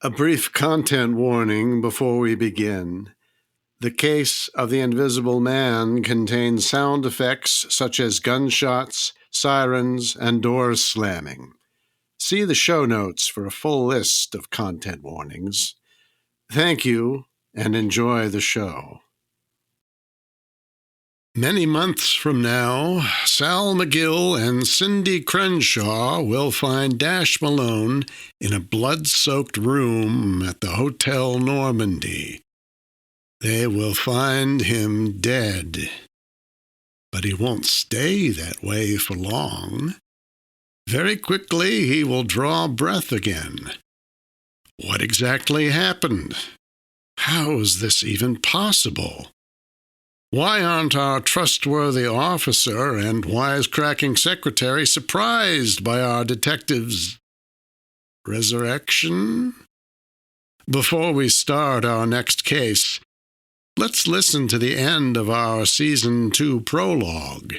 A brief content warning before we begin. The case of the Invisible Man contains sound effects such as gunshots, sirens, and doors slamming. See the show notes for a full list of content warnings. Thank you, and enjoy the show. Many months from now, Sal McGill and Cindy Crenshaw will find Dash Malone in a blood-soaked room at the Hotel Normandy. They will find him dead. But he won't stay that way for long. Very quickly, he will draw breath again. What exactly happened? How is this even possible? Why aren't our trustworthy officer and wisecracking secretary surprised by our detective's resurrection? Before we start our next case, let's listen to the end of our Season 2 prologue,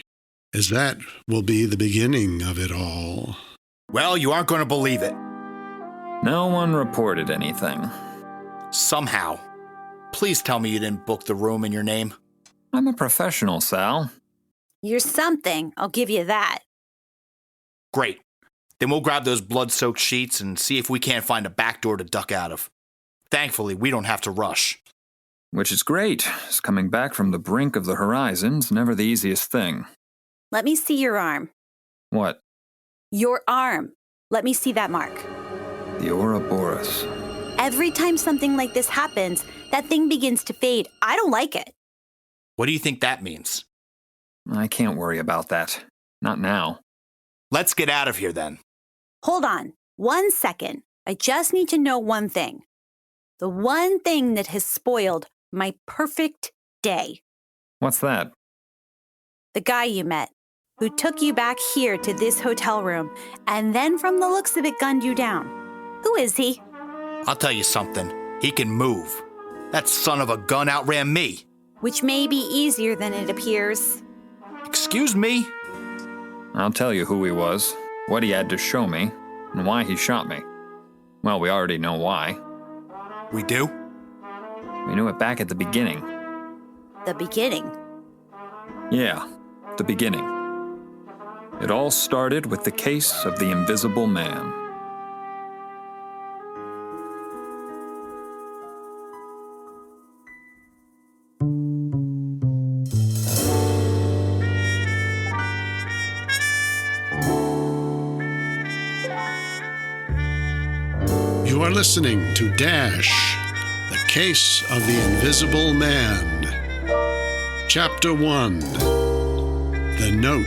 as that will be the beginning of it all. Well, you aren't going to believe it. No one reported anything. Somehow. Please tell me you didn't book the room in your name. I'm a professional, Sal. You're something, I'll give you that. Great. Then we'll grab those blood-soaked sheets and see if we can't find a back door to duck out of. Thankfully, we don't have to rush. Which is great, as coming back from the brink of the horizon's never the easiest thing. Let me see your arm. What? Your arm. Let me see that mark. The Ouroboros. Every time something like this happens, that thing begins to fade. I don't like it. What do you think that means? I can't worry about that. Not now. Let's get out of here then. Hold on. 1 second. I just need to know one thing. The one thing that has spoiled my perfect day. What's that? The guy you met, who took you back here to this hotel room, and then from the looks of it gunned you down. Who is he? I'll tell you something. He can move. That son of a gun outran me. Which may be easier than it appears. Excuse me? I'll tell you who he was, what he had to show me, and why he shot me. Well, we already know why. We do? We knew it back at the beginning. The beginning? Yeah, the beginning. It all started with the case of the Invisible Man. You are listening to Dash, the Case of the Invisible Man. Chapter 1, The Note.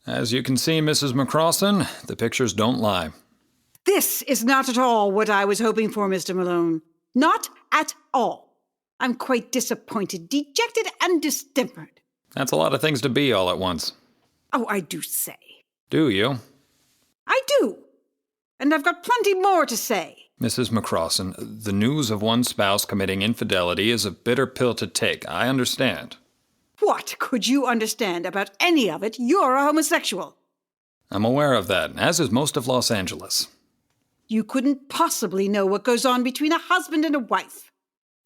As you can see, Mrs. McCrosson, the pictures don't lie. This is not at all what I was hoping for, Mr. Malone. Not at all. I'm quite disappointed, dejected, and distempered. That's a lot of things to be all at once. Oh, I do say. Do you? I do. And I've got plenty more to say. Mrs. McCrosson, the news of one spouse committing infidelity is a bitter pill to take. I understand. What could you understand about any of it? You're a homosexual. I'm aware of that, as is most of Los Angeles. You couldn't possibly know what goes on between a husband and a wife.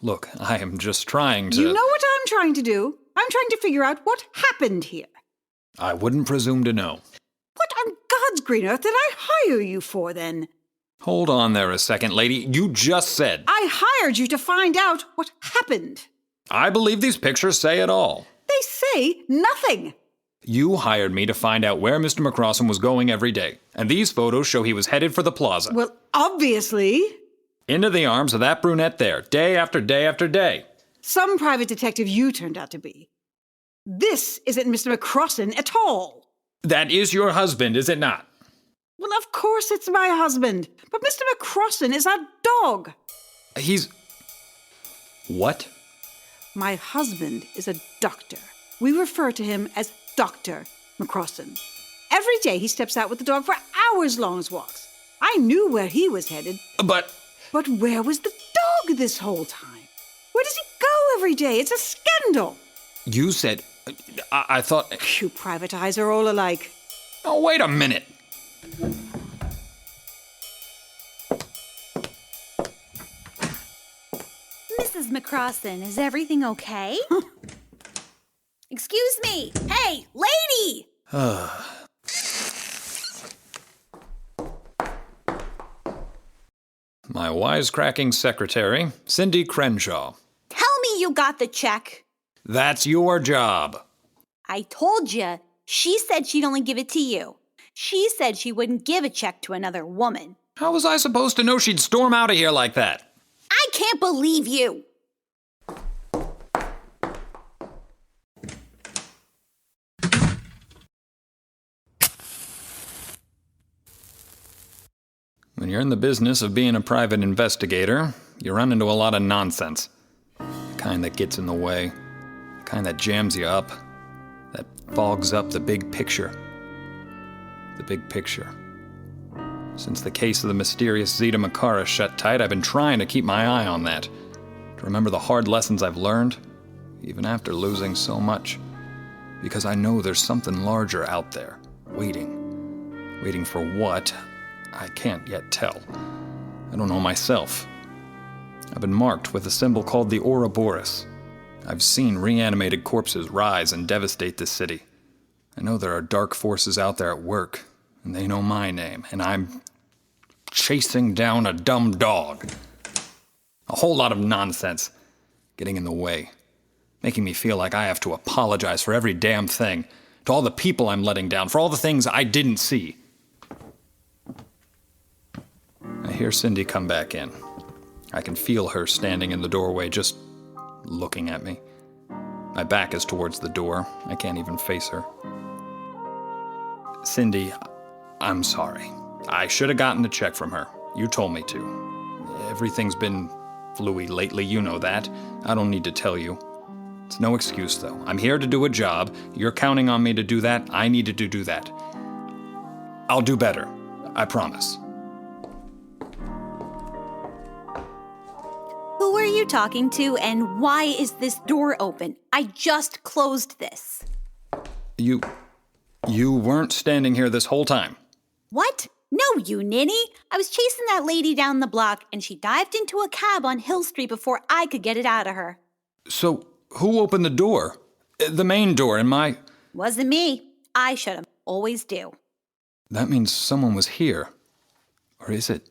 Look, I am just trying to... You know what I'm trying to do? I'm trying to figure out what happened here. I wouldn't presume to know. What on God's green earth did I hire you for, then? Hold on there a second, lady. You just said... I hired you to find out what happened. I believe these pictures say it all. They say nothing. You hired me to find out where Mr. McCrosson was going every day, and these photos show he was headed for the plaza. Well, obviously. Into the arms of that brunette there, day after day after day. Some private detective you turned out to be. This isn't Mr. McCrosson at all. That is your husband, is it not? Well, of course it's my husband, but Mr. McCrosson is a dog. He's... What? My husband is a doctor. We refer to him as Dr. McCrosson. Every day he steps out with the dog for hours-long walks. I knew where he was headed. But where was the dog this whole time? Where does he go every day? It's a scandal. you said... I thought... You private eyes are all alike. Oh, wait a minute. Mrs. McCrosson, is everything okay? Excuse me. Hey, lady! My wisecracking secretary, Cindy Crenshaw. Tell me you got the check. That's your job. I told you. She said she'd only give it to you. She said she wouldn't give a check to another woman. How was I supposed to know she'd storm out of here like that? I can't believe you. When you're in the business of being a private investigator, you run into a lot of nonsense. The kind that gets in the way, the kind that jams you up, that fogs up the big picture. The big picture. Since the case of the mysterious Zita Makara shut tight, I've been trying to keep my eye on that. To remember the hard lessons I've learned, even after losing so much. Because I know there's something larger out there, waiting. Waiting for what? I can't yet tell. I don't know myself. I've been marked with a symbol called the Ouroboros. I've seen reanimated corpses rise and devastate this city. I know there are dark forces out there at work, and they know my name, and I'm chasing down a dumb dog. A whole lot of nonsense getting in the way, making me feel like I have to apologize for every damn thing, to all the people I'm letting down, for all the things I didn't see. I hear Cindy come back in. I can feel her standing in the doorway, just looking at me. My back is towards the door. I can't even face her. Cindy, I'm sorry. I should have gotten the check from her. You told me to. Everything's been fluey lately, you know that. I don't need to tell you. It's no excuse, though. I'm here to do a job. You're counting on me to do that. I needed to do that. I'll do better. I promise. Who are you talking to, and why is this door open? I just closed this. You weren't standing here this whole time. What? No, you ninny. I was chasing that lady down the block, and she dived into a cab on Hill Street before I could get it out of her. So, who opened the door? The main door in my... Wasn't me. I shut 'em. Always do. That means someone was here. Or is it?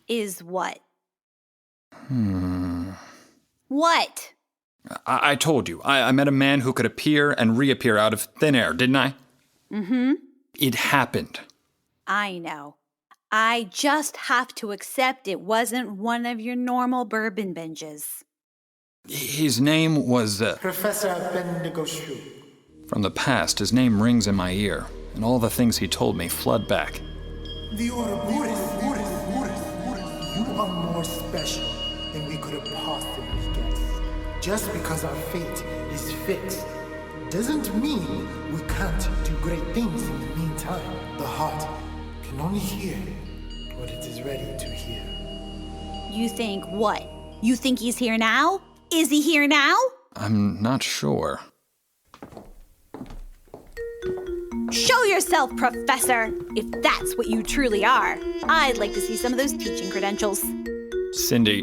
Is what? What? I told you. I met a man who could appear and reappear out of thin air, didn't I? Mm-hmm. It happened. I know. I just have to accept it wasn't one of your normal bourbon binges. His name was... Professor Abendigo. From the past, his name rings in my ear, and all the things he told me flood back. The Ouroboros. You are more special than we could have possibly guessed. Just because our fate is fixed doesn't mean we can't do great things in the meantime. The heart can only hear what it is ready to hear. You think what? You think he's here now? Is he here now? I'm not sure. Show yourself, Professor, if that's what you truly are. I'd like to see some of those teaching credentials. Cindy,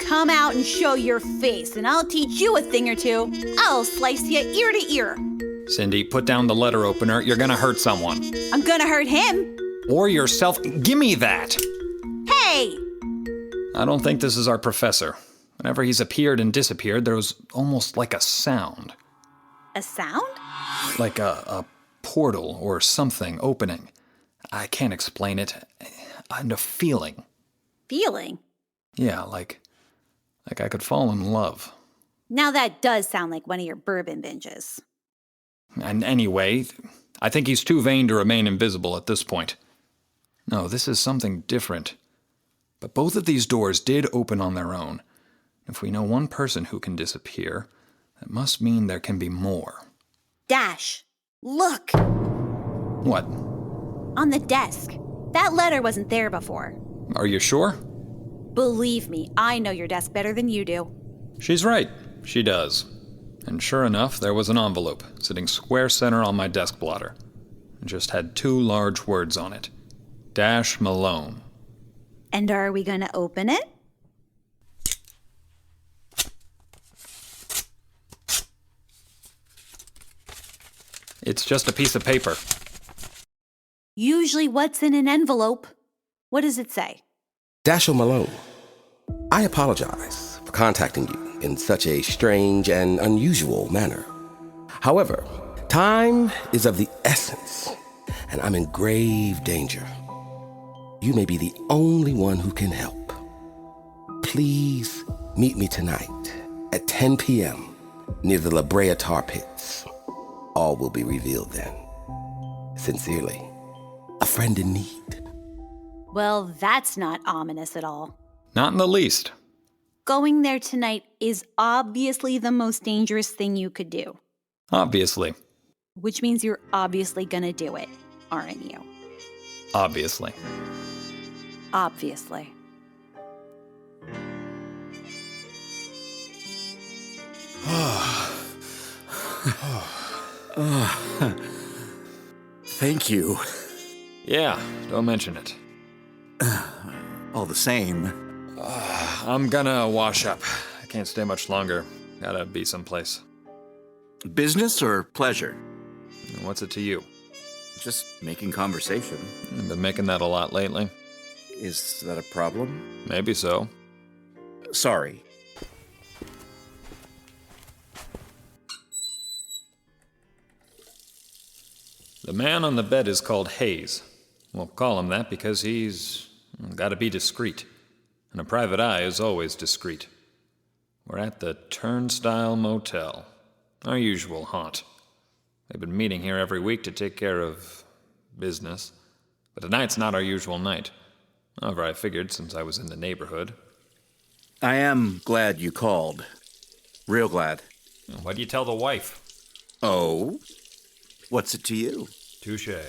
Come out and show your face, and I'll teach you a thing or two. I'll slice you ear to ear. Cindy, put down the letter opener. You're gonna hurt someone. I'm gonna hurt him. Or yourself. Give me that! Hey! I don't think this is our professor. Whenever he's appeared and disappeared, there was almost like a sound. A sound? Like a portal or something opening. I can't explain it. And a feeling. Feeling? Yeah, like I could fall in love. Now that does sound like one of your bourbon binges. And anyway, I think he's too vain to remain invisible at this point. No, this is something different. But both of these doors did open on their own. If we know one person who can disappear, that must mean there can be more. Dash, look! What? On the desk. That letter wasn't there before. Are you sure? Believe me, I know your desk better than you do. She's right. She does. And sure enough, there was an envelope sitting square center on my desk blotter. It just had 2 large words on it. Dash Malone. And are we gonna open it? It's just a piece of paper. Usually what's in an envelope? What does it say? Dashiell Malone, I apologize for contacting you in such a strange and unusual manner. However, time is of the essence, and I'm in grave danger. You may be the only one who can help. Please meet me tonight at 10 p.m. near the La Brea Tar Pits. All will be revealed then. Sincerely, a friend in need. Well, that's not ominous at all. Not in the least. Going there tonight is obviously the most dangerous thing you could do. Obviously. Which means you're obviously gonna do it, aren't you? Obviously. Obviously. Thank you. Yeah, don't mention it. All the same. I'm gonna wash up. I can't stay much longer. Gotta be someplace. Business or pleasure? What's it to you? Just making conversation. I've been making that a lot lately. Is that a problem? Maybe so. Sorry. The man on the bed is called Haze. We'll call him that because he's gotta be discreet. And a private eye is always discreet. We're at the Turnstile Motel, our usual haunt. They've been meeting here every week to take care of business. But tonight's not our usual night. However, I figured since I was in the neighborhood. I am glad you called. Real glad. What do you tell the wife? Oh? What's it to you? Touché.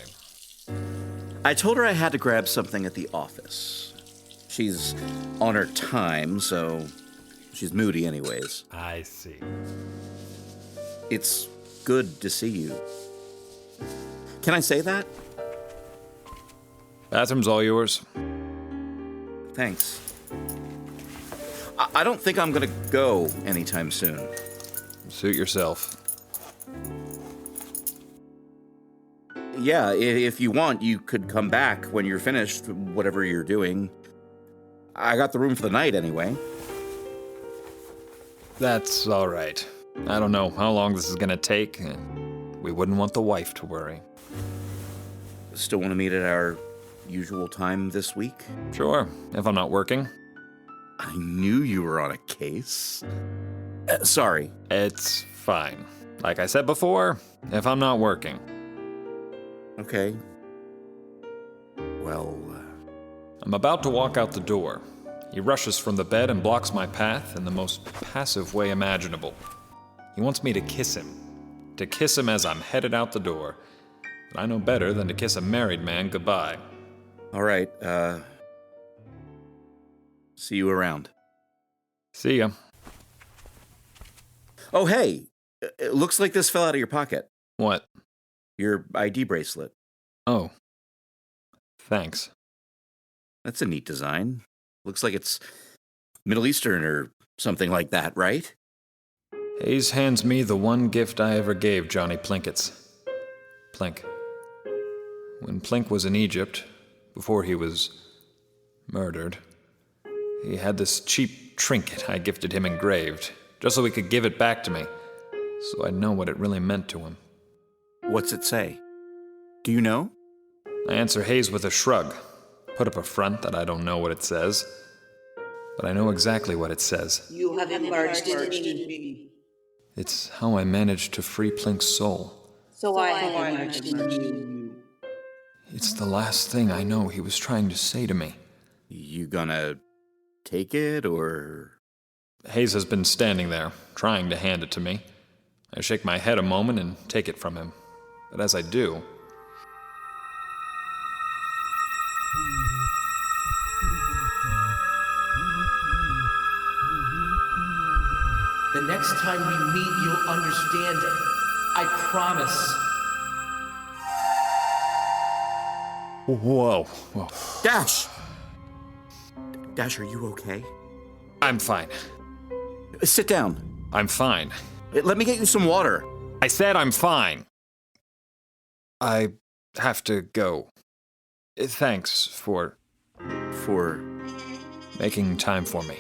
I told her I had to grab something at the office. She's on her time, so she's moody anyways. I see. It's good to see you. Can I say that? Bathroom's all yours. Thanks. I don't think I'm gonna go anytime soon. Suit yourself. Yeah, if you want, you could come back when you're finished, whatever you're doing. I got the room for the night anyway. That's all right. I don't know how long this is gonna take. We wouldn't want the wife to worry. Still want to meet at our usual time this week? Sure, if I'm not working. I knew you were on a case. Sorry. It's fine. Like I said before, if I'm not working. Okay. Well, I'm about to walk out the door. He rushes from the bed and blocks my path in the most passive way imaginable. He wants me to kiss him. To kiss him as I'm headed out the door. But I know better than to kiss a married man goodbye. all right, see you around. See ya. Oh, hey, it looks like this fell out of your pocket. What? Your ID bracelet. Oh. Thanks. That's a neat design. Looks like it's Middle Eastern or something like that, right? Haze hands me the one gift I ever gave Johnny Plinkets. Plink. When Plink was in Egypt, before he was murdered, he had this cheap trinket I gifted him engraved, just so he could give it back to me, so I'd know what it really meant to him. What's it say? Do you know? I answer Haze with a shrug, put up a front that I don't know what it says, but I know exactly what it says. You have emerged in me. It's how I managed to free Plink's soul. So I have emerged in you. It's the last thing I know he was trying to say to me. You gonna take it, or...? Haze has been standing there, trying to hand it to me. I shake my head a moment and take it from him. But as I do... The next time we meet, you'll understand it. I promise. Whoa. Dash! Dash, are you okay? I'm fine. Sit down. I'm fine. Let me get you some water. I said I'm fine. I have to go. Thanks for making time for me.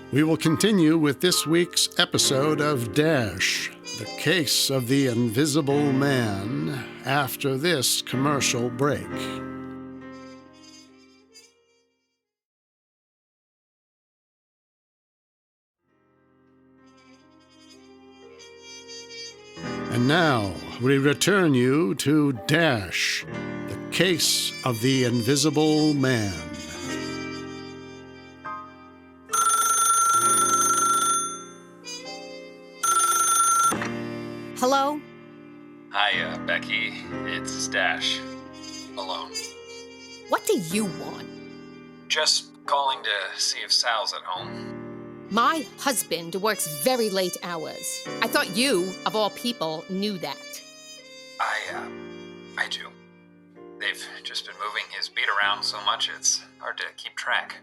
We will continue with this week's episode of Dash, the case of the Invisible Man, after this commercial break. And now we return you to Dash, the case of the Invisible Man. Hello? Hi, Becky. It's Dash. Malone. What do you want? Just calling to see if Sal's at home. My husband works very late hours. I thought you, of all people, knew that. I do. They've just been moving his beat around so much it's hard to keep track.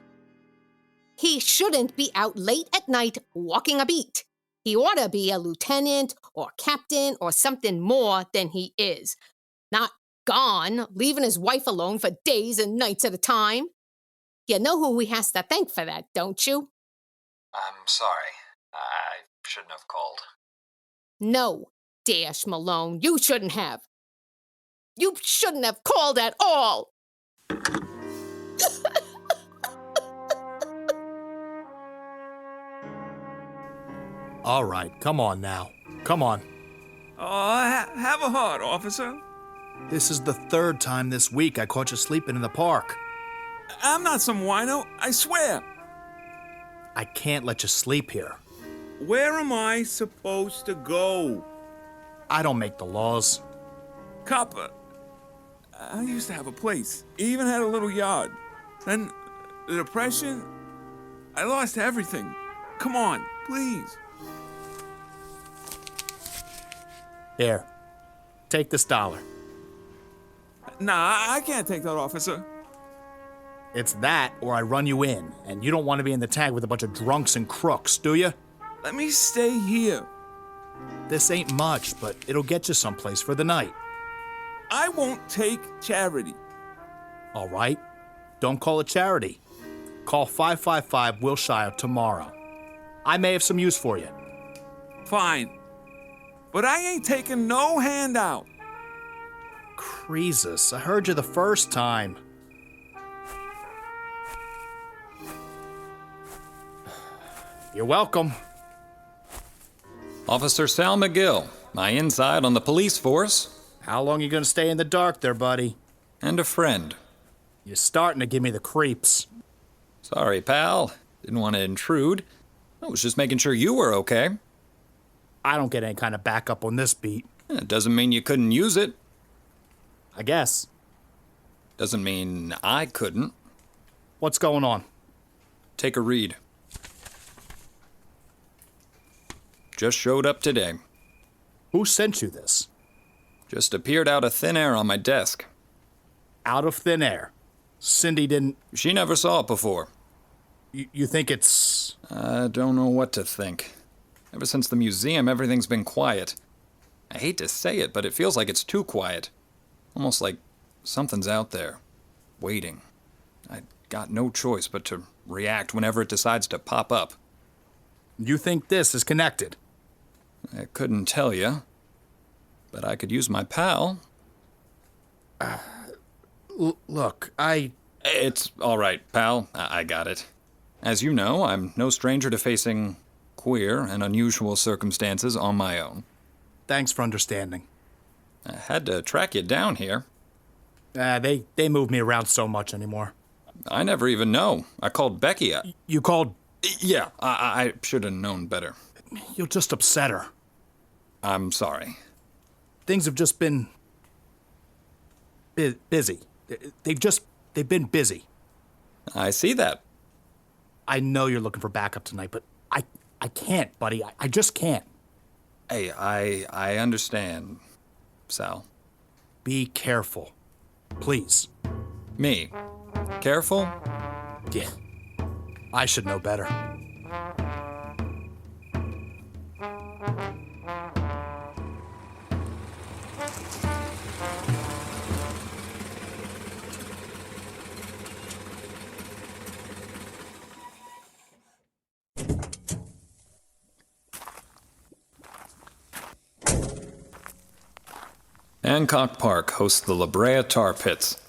He shouldn't be out late at night walking a beat. He ought to be a lieutenant or captain or something more than he is. Not gone, leaving his wife alone for days and nights at a time. You know who he has to thank for that, don't you? I'm sorry. I shouldn't have called. No, Dash Malone, you shouldn't have. You shouldn't have called at all. All right, come on now. Come on. Have a heart, officer. This is the third time this week I caught you sleeping in the park. I'm not some wino, I swear. I can't let you sleep here. Where am I supposed to go? I don't make the laws. Copper, I used to have a place. Even had a little yard. Then, the Depression, I lost everything. Come on, please. Here, take this $1. Nah, I can't take that, officer. It's that or I run you in, and you don't want to be in the tag with a bunch of drunks and crooks, do you? Let me stay here. This ain't much, but it'll get you someplace for the night. I won't take charity. All right, don't call it charity. Call 555 Wilshire tomorrow. I may have some use for you. Fine. But I ain't taking no handout. Creasus, I heard you the first time. You're welcome. Officer Sal McGill, my inside on the police force. How long you gonna stay in the dark there, buddy? And a friend. You're starting to give me the creeps. Sorry, pal. Didn't want to intrude. I was just making sure you were okay. I don't get any kind of backup on this beat. It doesn't mean you couldn't use it. I guess. Doesn't mean I couldn't. What's going on? Take a read. Just showed up today. Who sent you this? Just appeared out of thin air on my desk. Out of thin air? Cindy didn't... She never saw it before. You think it's... I don't know what to think. Ever since the museum, everything's been quiet. I hate to say it, but it feels like it's too quiet. Almost like something's out there, waiting. I got no choice but to react whenever it decides to pop up. You think this is connected? I couldn't tell you, but I could use my pal. Look, It's all right, pal. I got it. As you know, I'm no stranger to facing queer and unusual circumstances on my own. Thanks for understanding. I had to track you down here. They move me around so much anymore. I never even know. I called Becky. You called? Yeah, I should have known better. You'll just upset her. I'm sorry. Things have just been busy. They've been busy. I see that. I know you're looking for backup tonight, but I can't, buddy. I just can't. Hey, I understand, Sal. Be careful. Please. Me? Careful? Yeah. I should know better. Hancock Park hosts the La Brea Tar Pits,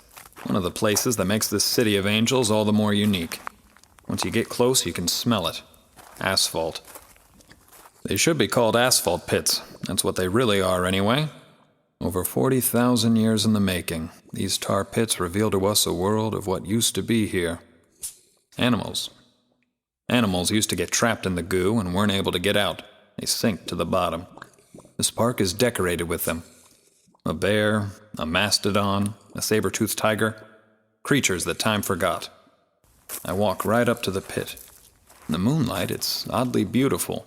one of the places that makes this city of angels all the more unique. Once you get close, you can smell it. Asphalt. They should be called asphalt pits. That's what they really are anyway. Over 40,000 years in the making, these tar pits reveal to us a world of what used to be here. Animals. Animals used to get trapped in the goo and weren't able to get out. They sink to the bottom. This park is decorated with them. A bear, a mastodon, a saber-toothed tiger, creatures that time forgot. I walk right up to the pit. In the moonlight, it's oddly beautiful.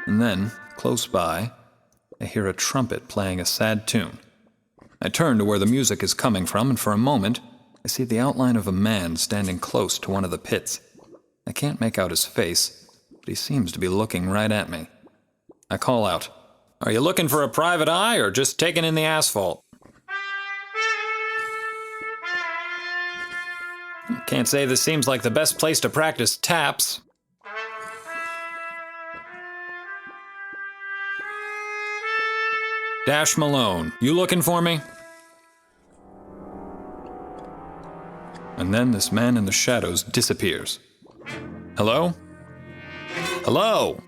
And then, close by, I hear a trumpet playing a sad tune. I turn to where the music is coming from, and for a moment, I see the outline of a man standing close to one of the pits. I can't make out his face, but he seems to be looking right at me. I call out, "Are you looking for a private eye or just taking in the asphalt?" Can't say this seems like the best place to practice taps. Dash Malone, you looking for me? And then this man in the shadows disappears. Hello? Hello?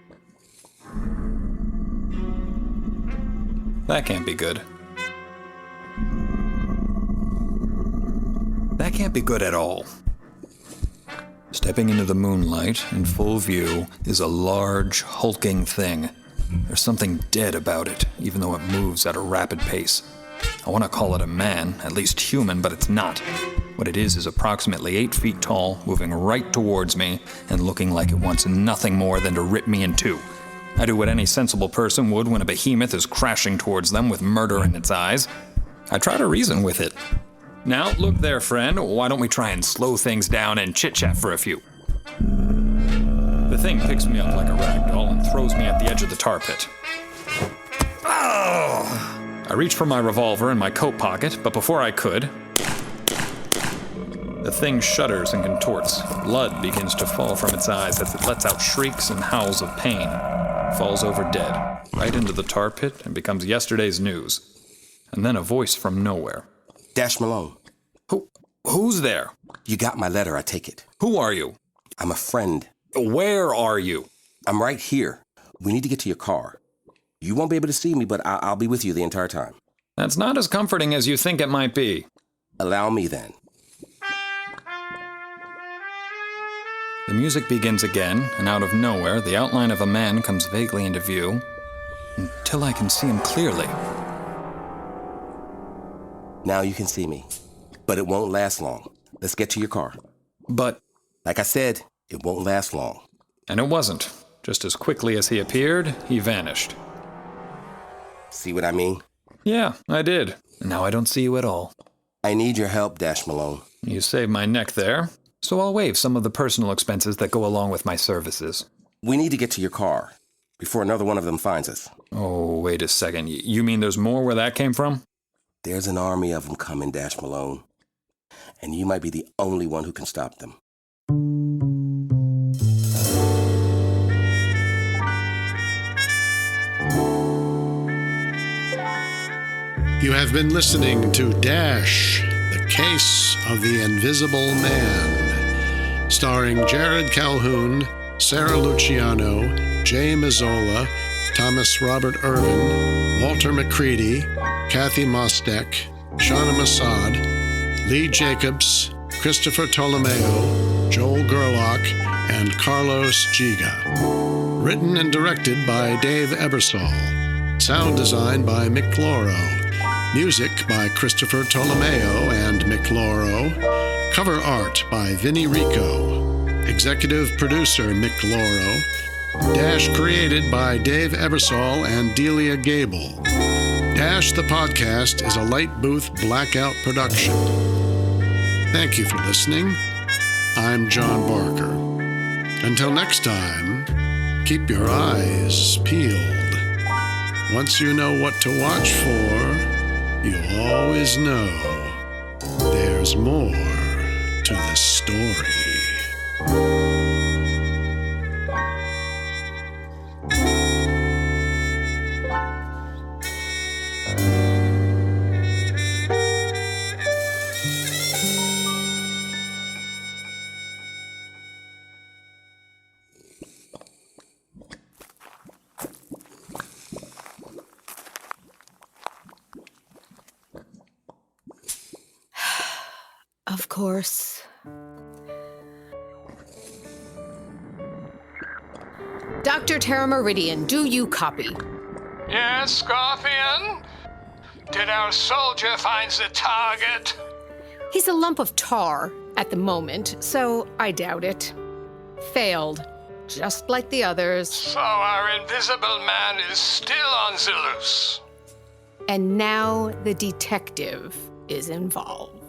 That can't be good. That can't be good at all. Stepping into the moonlight, in full view, is a large, hulking thing. There's something dead about it, even though it moves at a rapid pace. I want to call it a man, at least human, but it's not. What it is approximately 8 feet tall, moving right towards me, and looking like it wants nothing more than to rip me in two. I do what any sensible person would when a behemoth is crashing towards them with murder in its eyes. I try to reason with it. Now, look there, friend, why don't we try and slow things down and chit-chat for a few? The thing picks me up like a rag doll and throws me at the edge of the tar pit. Oh! I reach for my revolver in my coat pocket, but before I could, the thing shudders and contorts. Blood begins to fall from its eyes as it lets out shrieks and howls of pain. Falls over dead, right into the tar pit, and becomes yesterday's news. And then a voice from nowhere. Dash Malone. Who's there? You got my letter, I take it. Who are you? I'm a friend. Where are you? I'm right here. We need to get to your car. You won't be able to see me, but I'll be with you the entire time. That's not as comforting as you think it might be. Allow me then. The music begins again, and out of nowhere, the outline of a man comes vaguely into view, until I can see him clearly. Now you can see me, but it won't last long. Let's get to your car. But... like I said, it won't last long. And it wasn't. Just as quickly as he appeared, he vanished. See what I mean? Yeah, I did. Now I don't see you at all. I need your help, Dash Malone. You saved my neck there, so I'll waive some of the personal expenses that go along with my services. We need to get to your car before another one of them finds us. Oh, wait a second. You mean there's more where that came from? There's an army of them coming, Dash Malone. And you might be the only one who can stop them. You have been listening to Dash, The Case of the Invisible Man, starring Jared Calhoun, Sara Luciano, J. Mazzola, Thomas Robert Irvin, Walter McCready, Cathy Mostek, Shauna Massad, Leigh Jacobs, Christopher Tolomeo, Joel Gerlach, and Carlos Jiga. Written and directed by Dave Ebersole. Sound design by McCrosson. Music by Christopher Tolomeo and McCrosson. Cover art by Vinny Rico. Executive producer McCrosson. Dash created by Dave Ebersole and Delia Gable. Dash the podcast is a Light Booth Blackout production. Thank you for listening. I'm John Barker. Until next time, keep your eyes peeled. Once you know what to watch for, you always know there's more to the story. Of course. Dr. Terrameridian, do you copy? Yes, Scorpion? Did our soldier find the target? He's a lump of tar at the moment, so I doubt it. Failed, just like the others. So our invisible man is still on the loose. And now the detective is involved.